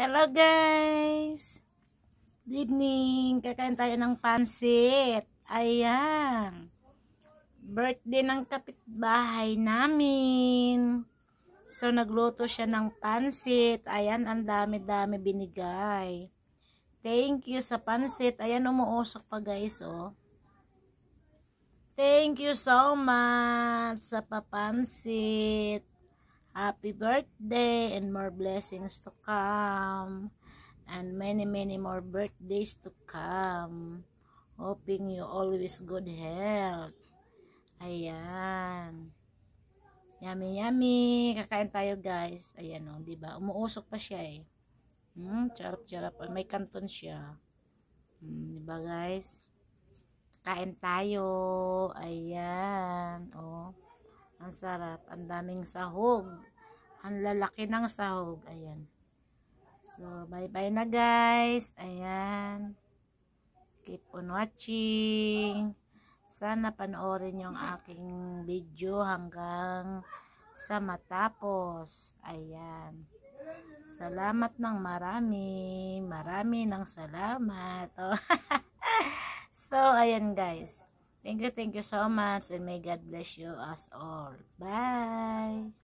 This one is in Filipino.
Hello guys! Good evening! Kakain tayo ng pansit. Ayan. Birthday ng kapitbahay namin. So nagluto siya ng pansit. Ayan, ang dami-dami binigay. Thank you sa pansit. Ayan, umuusok pa guys, oh. Thank you so much sa papansit. Happy birthday and more blessings to come. And many more birthdays to come. Hoping you always good health. Ayan. Yummy. Kakain tayo guys. Ayan o, diba? Umuusok pa siya eh. Charap. May kanton siya. Diba guys? Kain tayo. Ayan. Oh. Ang sarap. Ang daming sahog. Ang lalaki ng sahog. Ayan. So, bye-bye na guys. Ayan. Keep on watching. Sana panoorin yung aking video hanggang sa matapos. Ayan. Salamat ng marami. Marami ng salamat. Oh. So, ayan guys. Thank you so much and may God bless you us all. Bye!